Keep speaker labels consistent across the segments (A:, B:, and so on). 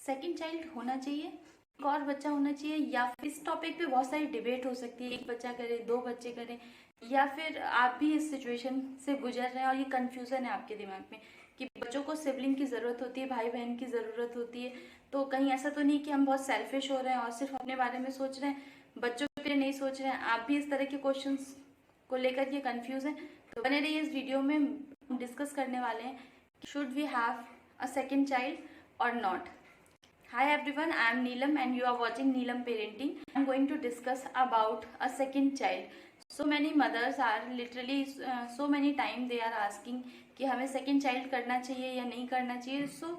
A: Second child होना चाहिए, एक और बच्चा होना चाहिए, या फिर इस टॉपिक पे बहुत सारी डिबेट हो सकती है, एक बच्चा करे, दो बच्चे करें, या फिर आप भी इस सिचुएशन से गुजर रहे हैं और ये कंफ्यूजन है आपके दिमाग में कि बच्चों को सिबलिंग की ज़रूरत होती है, भाई बहन की ज़रूरत होती है। तो कहीं ऐसा तो नहीं कि हम बहुत सेल्फिश हो रहे हैं और सिर्फ अपने बारे में सोच रहे हैं, बच्चों के लिए नहीं सोच रहे हैं। आप भी इस तरह के क्वेश्चंस को लेकर के कंफ्यूज हैं, तो बने रहिए इस वीडियो में। हम डिस्कस करने वाले हैं should we have a second child और not. Hi everyone, I am Neelam and you are watching Neelam Parenting. I am going to discuss about a second child. So many mothers are literally so many time they are asking कि हमें second child करना चाहिए या नहीं करना चाहिए. So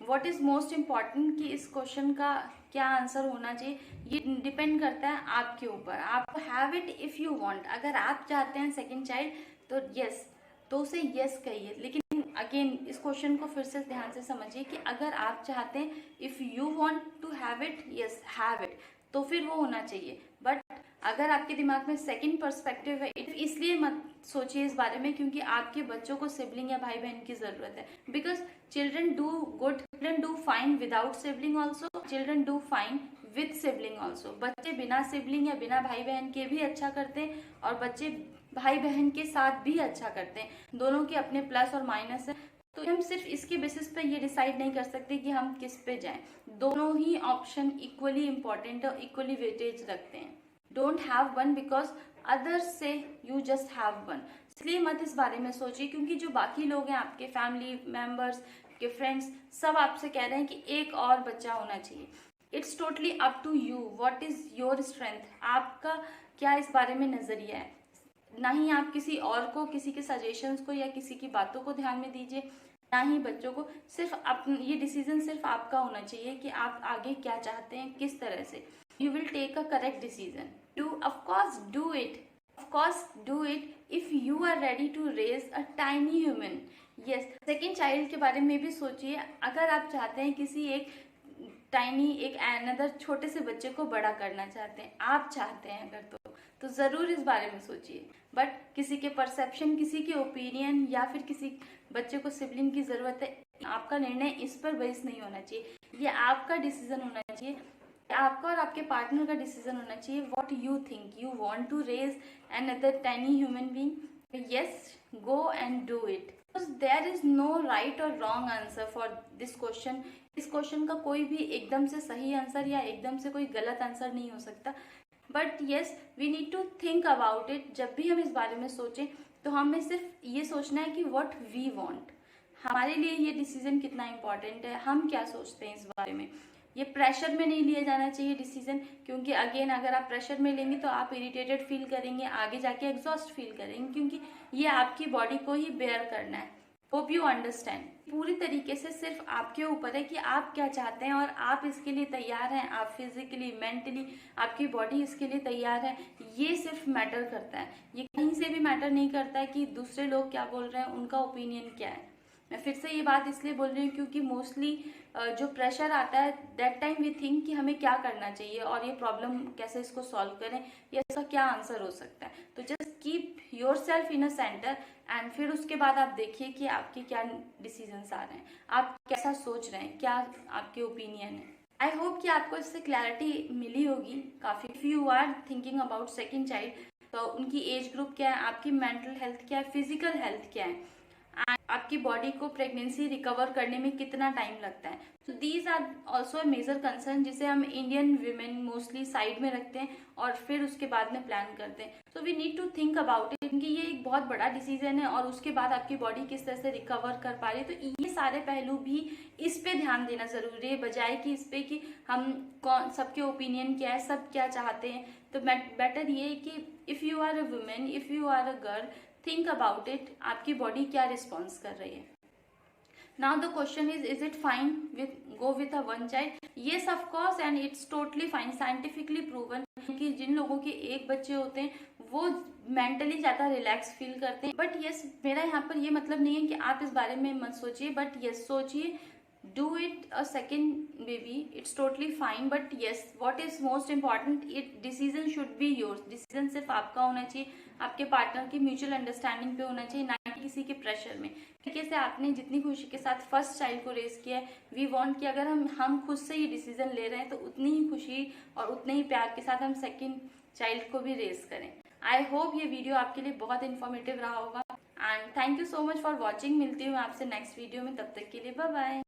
A: what is most important कि इस क्वेश्चन का क्या आंसर होना चाहिए, ये डिपेंड करता है आपके ऊपर. आप have it if you want. अगर आप चाहते हैं second child तो yes, तो उसे yes कहिए. लेकिन अगेन इस क्वेश्चन को फिर से ध्यान से समझिए कि अगर आप चाहते हैं if you want to have it, yes have it, तो फिर वो होना चाहिए. बट अगर आपके दिमाग में सेकंड पर्सपेक्टिव है, इसलिए मत सोचिए इस बारे में क्योंकि आपके बच्चों को सिबलिंग या भाई बहन की ज़रूरत है. Because children do good, children do fine without sibling also, children do fine with sibling also. बच्चे बिना सिबलिंग या बिना भाई बहन के भी अच्छा करते हैं और बच्चे भाई बहन के साथ भी अच्छा करते हैं. दोनों के अपने प्लस और माइनस है. तो हम सिर्फ इसके बेसिस पे ये डिसाइड नहीं कर सकते कि हम किस पे जाएं. दोनों ही ऑप्शन इक्वली इम्पोर्टेंट और इक्वली वेटेज रखते हैं. Don't have one because others से यू जस्ट हैव वन. इसलिए मत इस बारे में सोचिए क्योंकि जो बाकी लोग हैं, आपके फैमिली मेम्बर्स के फ्रेंड्स, सब आपसे कह रहे हैं कि एक और बच्चा होना चाहिए. It's totally up to you. What is your strength? आपका क्या इस बारे में नजरिया है? ना ही आप किसी और को, किसी के सजेशंस को या किसी की बातों को ध्यान में दीजिए, ना ही बच्चों को. सिर्फ ये डिसीजन सिर्फ आपका होना चाहिए कि आप आगे क्या चाहते हैं, किस तरह से. You will take a correct decision. Do of course do it, of course do it if you are ready to raise a tiny human. Yes, second child के बारे में भी सोचिए. अगर आप चाहते हैं किसी एक टाइनी, एक अनदर छोटे से बच्चे को बड़ा करना चाहते हैं, आप चाहते हैं अगर तो ज़रूर इस बारे में सोचिए. बट किसी के परसेप्शन, किसी के ओपिनियन या फिर किसी बच्चे को सिबलिंग की ज़रूरत है, आपका निर्णय इस पर बेस नहीं होना चाहिए. ये आपका डिसीजन होना चाहिए, आपका और आपके पार्टनर का डिसीजन होना चाहिए. What you think, you want to raise another tiny human being, yes, go and do it. There is no right और wrong answer for this question. इस क्वेश्चन का कोई भी एकदम से सही आंसर या एकदम से कोई गलत आंसर नहीं हो सकता. But yes, we need to think about it. जब भी हम इस बारे में सोचें तो हमें सिर्फ ये सोचना है कि व्हाट वी वांट. हमारे लिए ये डिसीजन कितना इम्पोर्टेंट है, हम क्या सोचते हैं इस बारे में. ये प्रेशर में नहीं लिया जाना चाहिए डिसीजन, क्योंकि अगेन अगर आप प्रेशर में लेंगे तो आप इरिटेटेड फील करेंगे, आगे जाके एग्जॉस्ट फील करेंगे, क्योंकि ये आपकी बॉडी को ही बेयर करना है. Hope you understand. पूरी तरीके से सिर्फ आपके ऊपर है कि आप क्या चाहते हैं और आप इसके लिए तैयार हैं. आप फिजिकली, मेंटली, आपकी बॉडी इसके लिए तैयार है. ये सिर्फ मैटर करता है. ये कहीं से भी मैटर नहीं करता है कि दूसरे लोग क्या बोल रहे हैं, उनका ओपिनियन क्या है. मैं फिर से ये बात इसलिए बोल रही हूँ क्योंकि मोस्टली जो प्रेशर आता है, दैट टाइम वी थिंक कि हमें क्या करना चाहिए और ये प्रॉब्लम कैसे इसको सॉल्व करें या इसका क्या आंसर हो सकता है. तो just keep your self in a centre and फिर उसके बाद आप देखिए कि आपके क्या डिसीजंस आ रहे हैं, आप कैसा सोच रहे हैं, क्या आपके ओपिनियन है. आई होप कि आपको इससे क्लैरिटी मिली होगी काफ़ी. If you are thinking about second child तो उनकी एज ग्रुप क्या है, आपकी मेंटल हेल्थ क्या है, फिजिकल हेल्थ क्या है, आपकी बॉडी को प्रेगनेंसी रिकवर करने में कितना टाइम लगता है. तो these are also major concern जिसे हम इंडियन वीमेन मोस्टली साइड में रखते हैं और फिर उसके बाद में प्लान करते हैं. So we need to think about it क्योंकि ये एक बहुत बड़ा डिसीजन है और उसके बाद आपकी बॉडी किस तरह से रिकवर कर पा रही है. तो ये सारे पहलू भी इस पे ध्यान देना जरूरी है, बजाय कि इस पे कि हम कौन, सबके ओपिनियन क्या है, सब क्या चाहते हैं. तो बेटर ये है कि if you are a women, if you are a girl, think about it. आपकी बॉडी क्या रिस्पॉन्स कर रही है. Now the question is it fine with go with a one child? Yes of course and it's totally fine, scientifically proven कि जिन लोगों के एक बच्चे होते हैं वो मेंटली ज़्यादा रिलैक्स फील करते हैं. बट येस, मेरा यहाँ पर ये मतलब नहीं है कि आप इस बारे में मत सोचिए, बट येस सोचिए. Do it a second baby, it's totally fine, but yes, what is most important, it decision should be yours. Decision सिर्फ आपका होना चाहिए. आपके पार्टनर की म्यूचुअल अंडरस्टैंडिंग पे होना चाहिए, ना कि किसी के प्रेशर में। तरीके से आपने जितनी खुशी के साथ फर्स्ट चाइल्ड को रेज किया है, वी वांट कि अगर हम खुद से ये डिसीजन ले रहे हैं तो उतनी ही खुशी और उतने ही प्यार के साथ हम सेकेंड चाइल्ड को भी रेज करें। आई होप ये वीडियो आपके लिए बहुत इन्फॉर्मेटिव रहा होगा and thank you so much for watching. मिलती हूँ आपसे नेक्स्ट वीडियो में, तब तक के लिए बाय बाय।